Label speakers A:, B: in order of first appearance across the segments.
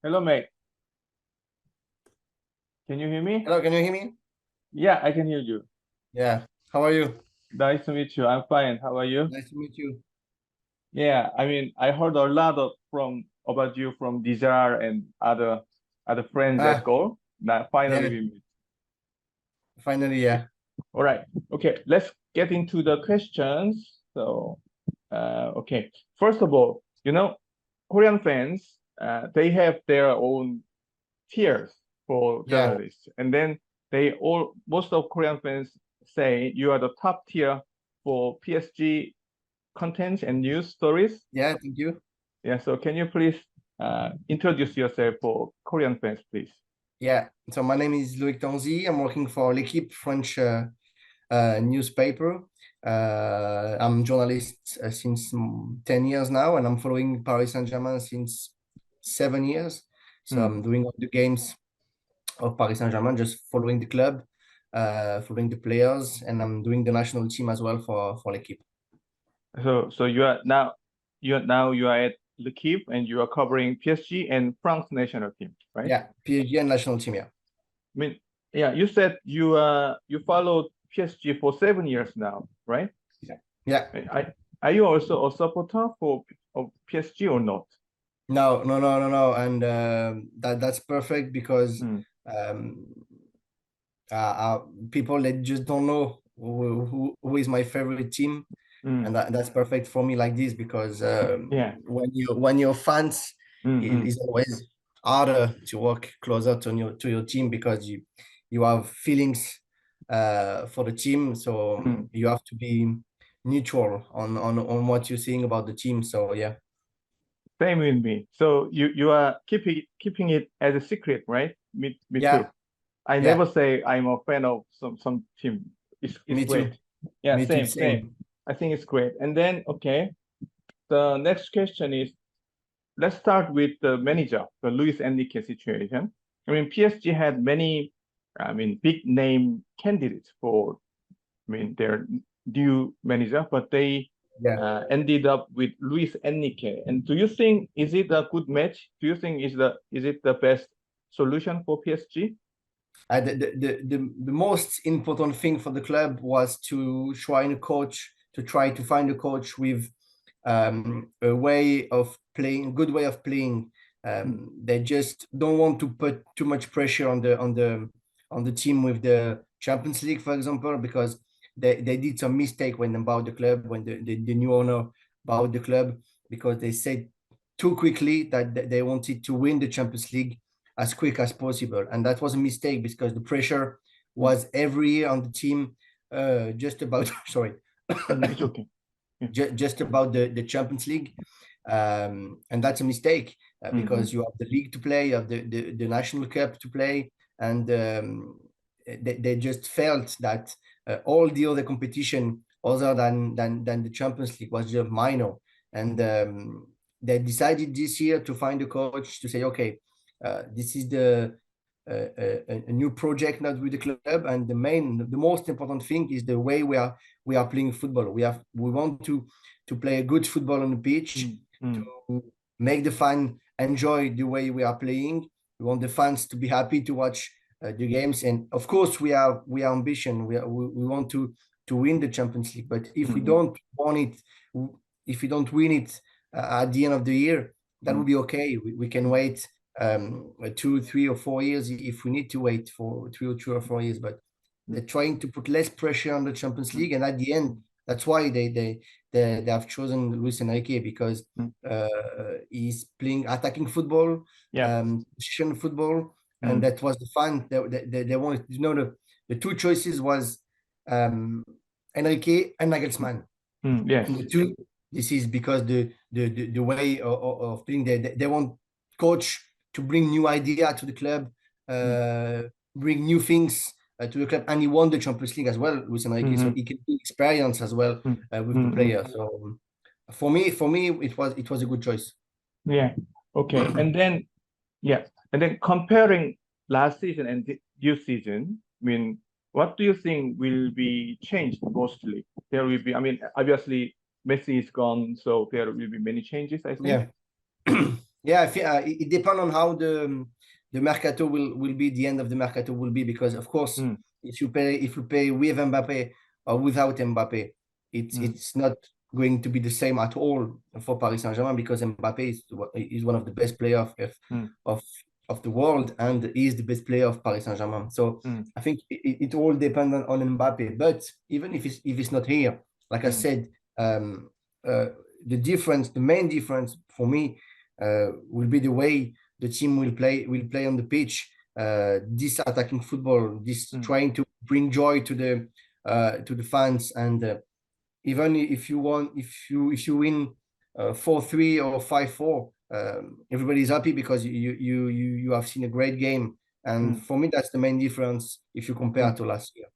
A: Hello, mate. Can you hear me?
B: Hello, can you hear me?
A: Yeah, I can hear you.
B: Yeah. How are you?
A: Nice to meet you. I'm fine. How are you?
B: Nice to meet you.
A: Yeah, I mean, I heard a lot about you from Dijar and other friends at
B: Ah,
A: Go. Now finally
B: yeah,
A: we meet.
B: finally, yeah.
A: All right. Okay, let's get into the questions. So, okay. First of all, Korean fans, they have their own tiers for
B: Yeah.
A: journalists. And then most of Korean fans say you are the top tier for PSG contents and news stories.
B: Yeah, thank you.
A: Yeah, so can you please introduce yourself for Korean fans, please?
B: Yeah. So my name is Loïc Tanzi. I'm working for L'Équipe French newspaper. I'm journalist since 10 years now, and I'm following Paris Saint-Germain since 7 years. So I'm doing all the games of Paris Saint-Germain, just following the club, following the players, and I'm doing the national team as well for L'Équipe.
A: So you are at L'Équipe and you are covering PSG and France national team, right?
B: Yeah, PSG and national team, yeah.
A: I mean, yeah, you said you followed PSG for 7 years now, right?
B: Yeah.
A: Are you also a supporter of PSG or not?
B: No. And that's perfect because um, people that just don't know who is my favorite team, and that's perfect for me like this because
A: Yeah.
B: when you're fans,
A: Mm-hmm.
B: it's always harder to work closer to your team because you have feelings for the team, so you have to be neutral on what you're seeing about the team. So yeah.
A: Same with me. So you are keeping it as a secret, right? Me
B: Yeah.
A: too. I
B: Yeah.
A: never say I'm a fan of some team. It's
B: Me
A: great.
B: too.
A: Yeah,
B: Me too.
A: same. I think it's great. And then okay, the next question is, let's start with the manager, the Luis Enrique situation. I mean, PSG had many, big name candidates for, their new manager, but they
B: Yeah.
A: ended up with Luis Enrique. And do you think is it a good match? Do you think is it the best solution for PSG?
B: The most important thing for the club was to try to find a coach with a way of playing, good way of playing. They just don't want to put too much pressure on the team with the Champions League, for example, because they did some mistake when they bought the club, when the new owner bought the club, because they said too quickly that they wanted to win the Champions League as quick as possible, and that was a mistake because the pressure was every year on the team, just about sorry,
A: It's okay.
B: just about the Champions League, and that's a mistake because you have the league to play, you have the national cup to play, and they just felt that all the other competition other than the Champions League was just minor, and they decided this year to find a coach to say, okay, this is a new project now with the club, and the most important thing is the way we are playing football. We want to play a good football on the pitch, to make the fan enjoy the way we are playing. We want the fans to be happy to watch the games, and of course we are ambition. We want to win the Champions League, but if we don't want it, if we don't win it at the end of the year, that would be okay. We can wait 2, 3, or 4 years if we need to wait for 2 or 4 years, but they're trying to put less pressure on the Champions League, and at the end, that's why they have chosen Luis Enrique, because he's playing attacking football, position football, and that was the fun. They wanted, the two choices was Enrique and Nagelsmann.
A: Yes.
B: And the two, this is because the way of playing, they want coach to bring new idea to the club, bring new things to the club, and he won the Champions League as well with Enrique, so he can bring experience as well with the player. So for me, it was a good choice.
A: Yeah. Okay. And then comparing last season and this season, what do you think will be changed mostly? There will be, obviously Messi is gone, so there will be many changes, I think.
B: Yeah. Yeah, I think it depends on how the mercato will be. The end of the mercato will be, because of course, if you pay with Mbappe or without Mbappe, it's not going to be the same at all for Paris Saint-Germain, because Mbappe is one of the best players of the world, and he is the best player of Paris Saint-Germain. So I think it all depends on Mbappe. But even if it's not here, like I said, the main difference for me will be the way the team will play on the pitch. This attacking football, this trying to bring joy to the fans, and even if you win 4-3 or 5-4, everybody's happy because you have seen a great game. And for me, that's the main difference if you compare to last year.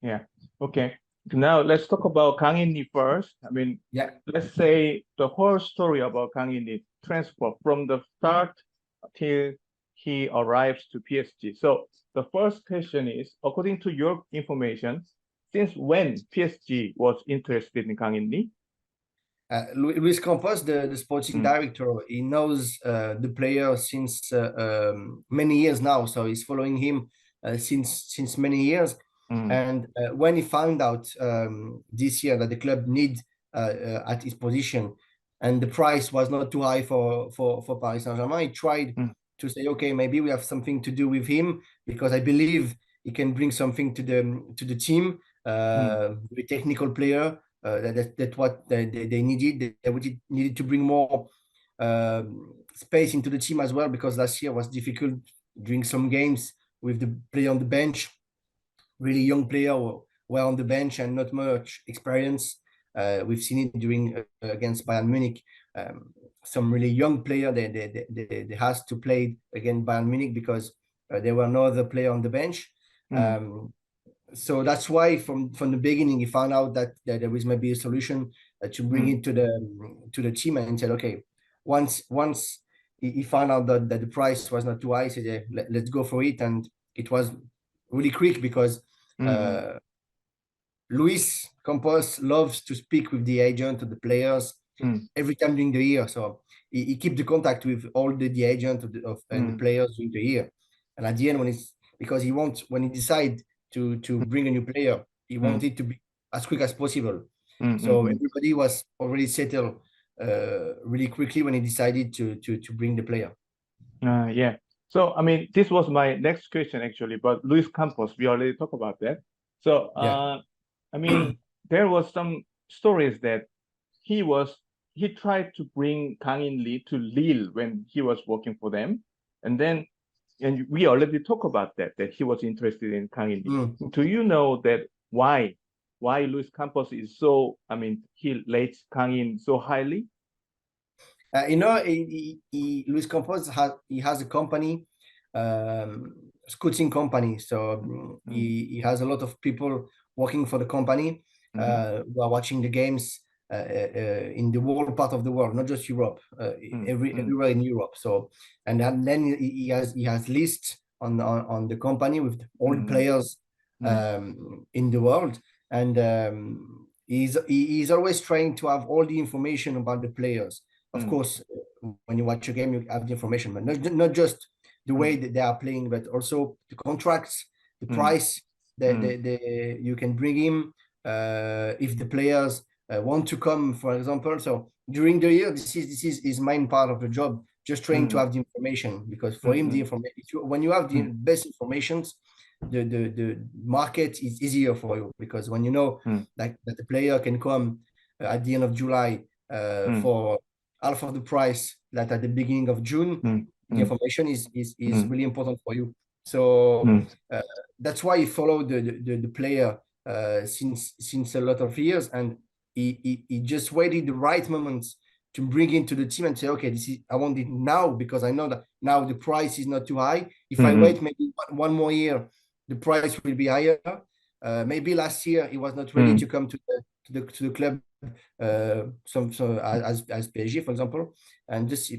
A: Yeah. Okay. Now let's talk about Kang In-lee first. I mean, let's say the whole story about Kang In-lee transfer from the start till he arrives to PSG. So the first question is, according to your information, since when PSG was interested in Kang In-lee?
B: Luis Campos, the sporting director, he knows the player since many years now. So he's following him since many years. And when he found out this year that the club need at his position, and the price was not too high for Paris Saint-Germain, he tried to say, okay, maybe we have something to do with him, because I believe he can bring something to the team, a technical player. That's what they needed. They needed to bring more space into the team as well, because last year was difficult during some games with the player on the bench. Really young player were on the bench and not much experience. We've seen it during against Bayern Munich. Some really young player they has to play against Bayern Munich because there were no other player on the bench. So that's why from the beginning he found out that there was maybe a solution to bring it to the team, and said, okay, once he found out that the price was not too high, he said, yeah, let's go for it. And it was really quick, because Luis Campos loves to speak with the agent of the players every time during the year. So he keeps the contact with all the agent and the players during the year. And at the end, when he decide to bring a new player, he wanted it to be as quick as possible. So everybody was already settled really quickly when he decided to bring the player.
A: Yeah. So, I mean, this was my next question actually, but Luis Campos, we already talked about that. So, I mean, there was some stories that he tried to bring Kang In-lee to Lille when he was working for them. And we already talked about that he was interested in Kang In-lee. Do you know that why Luis Campos is so, I mean, he rates Kang In so highly?
B: Luis Campos has a company, scouting company. So he has a lot of people working for the company who are watching the games in the whole part of the world, not just Europe, everywhere in Europe. So and then he has lists on the company with all the players in the world, and he's always trying to have all the information about the players. Of course, when you watch a game, you have the information, but not just the way that they are playing, but also the contracts, the price that you can bring him if the players want to come, for example. So during the year, this is his main part of the job, just trying to have the information, because for him, the information, when you have the best informations, the market is easier for you, because when you know like that the player can come at the end of July for half of the price that at the beginning of June, the information is really important for you. So that's why he followed the player since a lot of years, and he just waited the right moments to bring into the team and say, okay, I want it now, because I know that now the price is not too high. If I wait maybe one more year, the price will be higher. Maybe last year he was not ready to come to the club, as PSG, for example, and just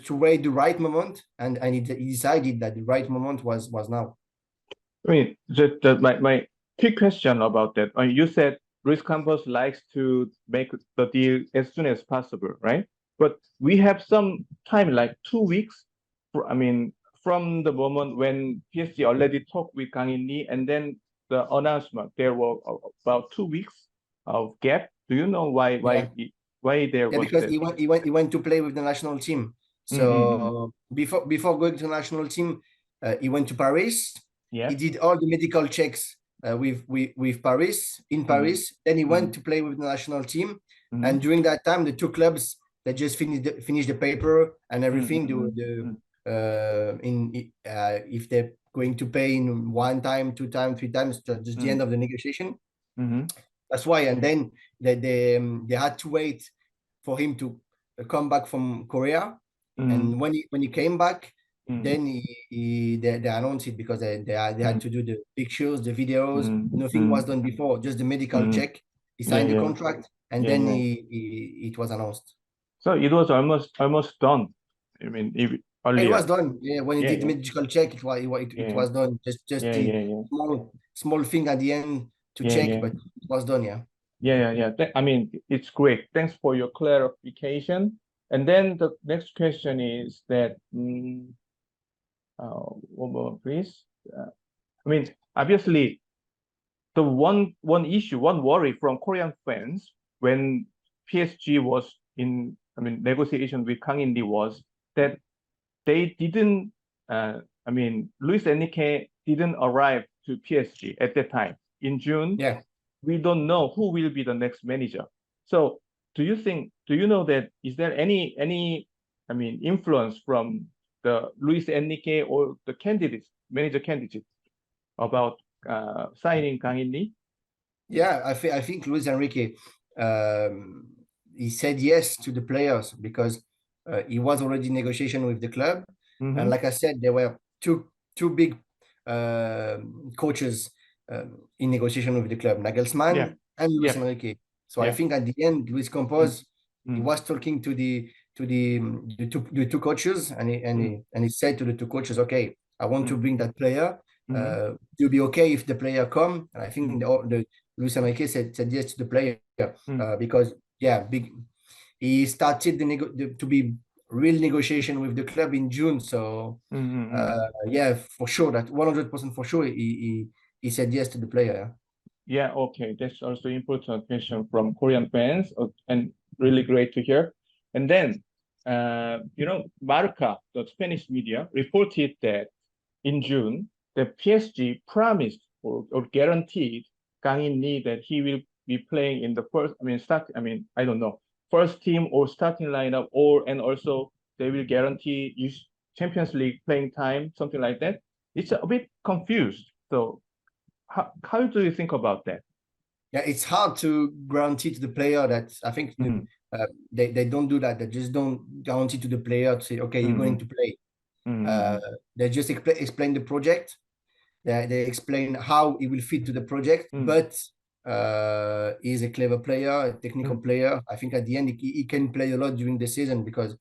B: to wait the right moment, and he decided that the right moment was now.
A: I mean, my quick question about that. You said Luis Campos likes to make the deal as soon as possible, right? but we have some time, like 2 weeks. I mean, from the moment when PSG already talked with Kang In-lee, and then the announcement, there were about 2 weeks of gap. Do you know why there was
B: because
A: that?
B: he went to play with the national team. So before going to the national team, he went to Paris.
A: Yeah.
B: He did all the medical checks with Paris in Paris. Then he went to play with the national team. And during that time, the two clubs, they just finished the paper and everything. If they're going to pay in 1 time, 2 times, 3 times, just the end of the negotiation. That's why. And then they had to wait for him to come back from Korea. And when he came back, then they announced it, because they had to do the pictures, the videos. Nothing was done before, just the medical check. He signed the contract, and then it was announced.
A: So it was almost done. I mean, earlier.
B: It was done. Yeah, when he did the medical check, it was done. Just the small thing at the end to check, but it was done.
A: Yeah. I mean, it's great. Thanks for your clarification. And then the next question is that, one more, please. I mean, obviously, the one worry from Korean fans when PSG was in, negotiation with Kang In-lee was that they didn't, Luis Enrique didn't arrive to PSG at that time. In June, we don't know who will be the next manager. So do you know that, is there any influence from the Luis Enrique or the manager candidates about signing Kang In-lee?
B: Yeah, I think Luis Enrique, he said yes to the players because he was already in negotiation with the club. And like I said, there were two big coaches in negotiation with the club, Nagelsmann and Luis Enrique. So I think at the end, Luis Campos, he was talking to the two coaches, and he said to the two coaches, okay, I want to bring that player. You'll be okay if the player come. And I think the Luis Enrique said yes to the player because he started to be real negotiation with the club in June. So for sure, that 100% for sure, he said yes to the player.
A: Yeah, okay, that's also important question from Korean fans, and really great to hear. And then, Marca, the Spanish media, reported that in June, the PSG promised or guaranteed Kang In-lee that he will be playing in the first team or starting lineup, and also they will guarantee Champions League playing time, something like that. It's a bit confused. So how do you think about that?
B: Yeah, it's hard to guarantee to the player that. I think they don't do that. They just don't guarantee to the player to say, okay, you're going to play. They just explain the project. They explain how he will fit to the project, but he's a clever player, a technical player. I think at the end he can play a lot during the season, because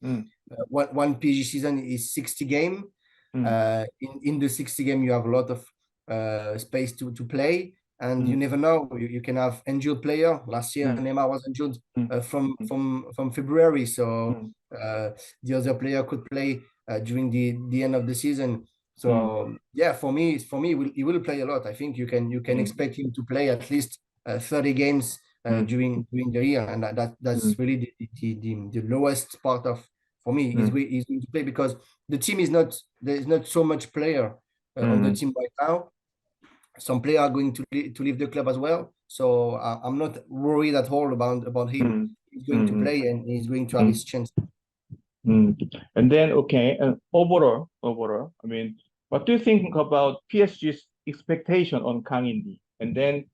B: one PSG season is 60 games. In the 60 game, you have a lot of space to play, and you never know. You can have injured player. Last year, Neymar was injured from February, so the other player could play during the end of the season. So for me, he will play a lot. I think you can expect him to play at least 30 games during the year, and that's really the lowest part of. For me, he's going to play because the team there's not so much player on the team right now. Some players are going to leave the club as well. So I'm not worried at all about him. He's going to play, and he's going to have his chance.
A: And then, overall, what do you think about PSG's expectation on Kang In-lee? And then,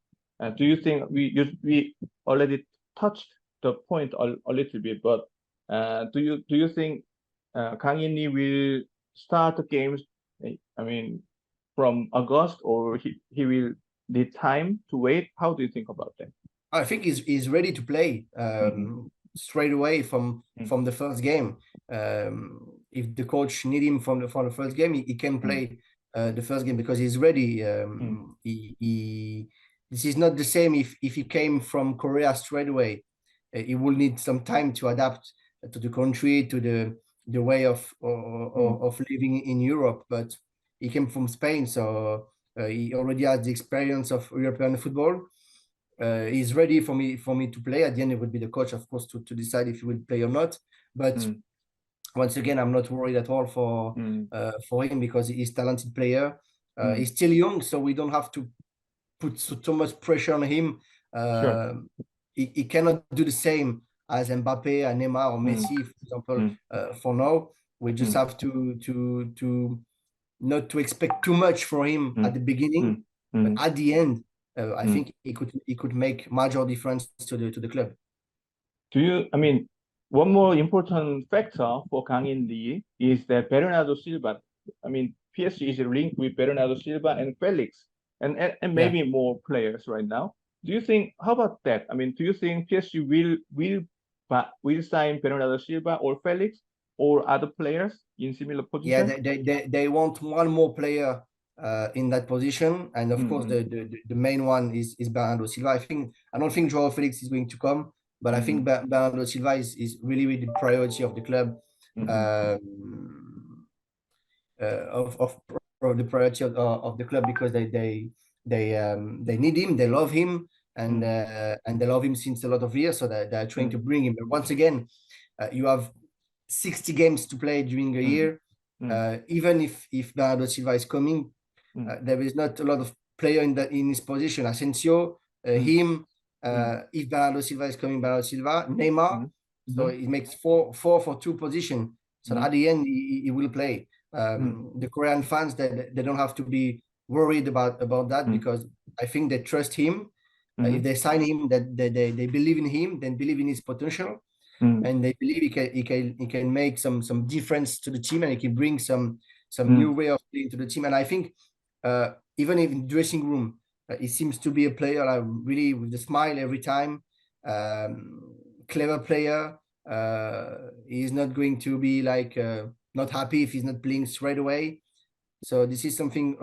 A: do you think we already touched the point a little bit, but do you think Kang In-lee will start the games? From August, or he will need time to wait? How do you think about that?
B: I think he's ready to play straight away from the first game. If the coach need him from the first game, he can play the first game because he's ready. This is not the same if he came from Korea straight away. He will need some time to adapt to the country, to the way of living in Europe. But he came from Spain, so he already has the experience of European football. He's ready for me to play. At the end, it would be the coach, of course, to decide if he will play or not. But once again, I'm not worried at all for him, because he's a talented player. He's still young, so we don't have to put so much pressure on him.
A: Sure.
B: He cannot do the same as Mbappe and Neymar or Messi, for example. For now, we just have to not to expect too much for him at the beginning, but at the end, I think he could make major difference to the club.
A: One more important factor for Kang In-lee is that Bernardo Silva. PSG is linked with Bernardo Silva and Felix, and maybe more players right now. Do you think? How about that? Do you think PSG will sign Bernardo Silva or Felix or other players in similar positions?
B: Yeah, they want one more player in that position, and of course the main one is Bernardo Silva. I don't think Joao Felix is going to come, but I think Bernardo Silva is really the priority of the club, of the priority of the club, because they need him, they love him, and they love him since a lot of years, so they're trying to bring him. But once again, you have 60 games to play during a year. Even if Bernardo Silva is coming, there is not a lot of player in his position. Asensio, him. If Bernardo Silva is coming, Bernardo Silva, Neymar. So it makes four for two position. So at the end, he will play. The Korean fans, they don't have to be worried about that, because I think they trust him. If they sign him, that they believe in him, then believe in his potential. And they believe he can make some difference to the team, and he can bring some new way of playing to the team. And I think even in dressing room, he seems to be a player really with a smile every time. Clever player. He's not going to be not happy if he's not playing straight away. So this is something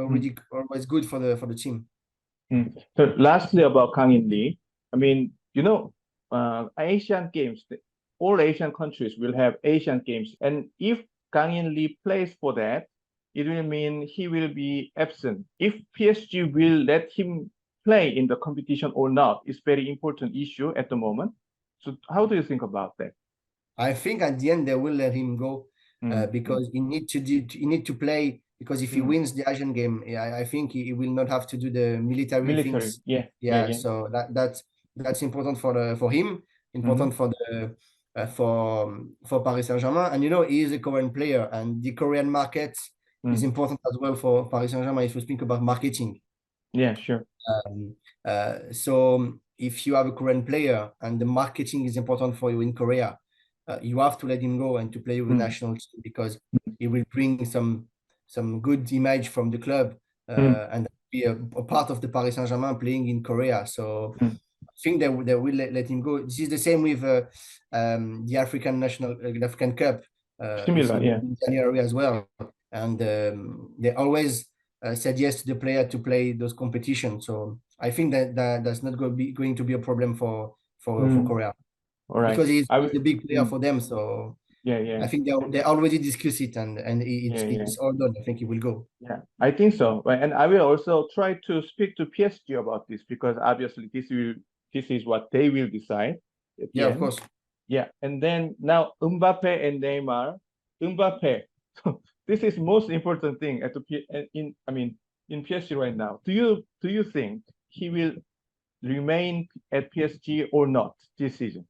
B: always good for the team.
A: So lastly, about Kang In-lee, Asian Games. All Asian countries will have Asian Games, and if Kang In-lee plays for that, it will mean he will be absent. If PSG will let him play in the competition or not is very important issue at the moment. So how do you think about that?
B: I think at the end they will let him go, because he need to play, because if he wins the Asian game, I think he will not have to do the military things.
A: Yeah.
B: So that's important for him, important for Paris Saint-Germain. And he is a Korean player, and the Korean market is important as well for Paris Saint-Germain if you speak about marketing.
A: Yeah, sure.
B: So if you have a Korean player and the marketing is important for you in Korea, you have to let him go and to play with national team, because he will bring some good image from the club, and be a part of the Paris Saint-Germain playing in Korea. So I think they will let him go. This is the same with the African Cup,
A: Similar,
B: in January as well. And they always said yes to the player to play those competitions. So I think that's not going to be a problem for Korea.
A: All right.
B: Because he's a big player for them. So
A: yeah.
B: I think they already discussed it, and it's all done. I think he will go.
A: Yeah, I think so. And I will also try to speak to PSG about this, because obviously this is what they will decide at the
B: Yeah,
A: end.
B: of course.
A: Yeah, and then now Mbappe and Neymar. Mbappe. So this is most important thing in PSG right now. Do you think he will remain at PSG or not this season?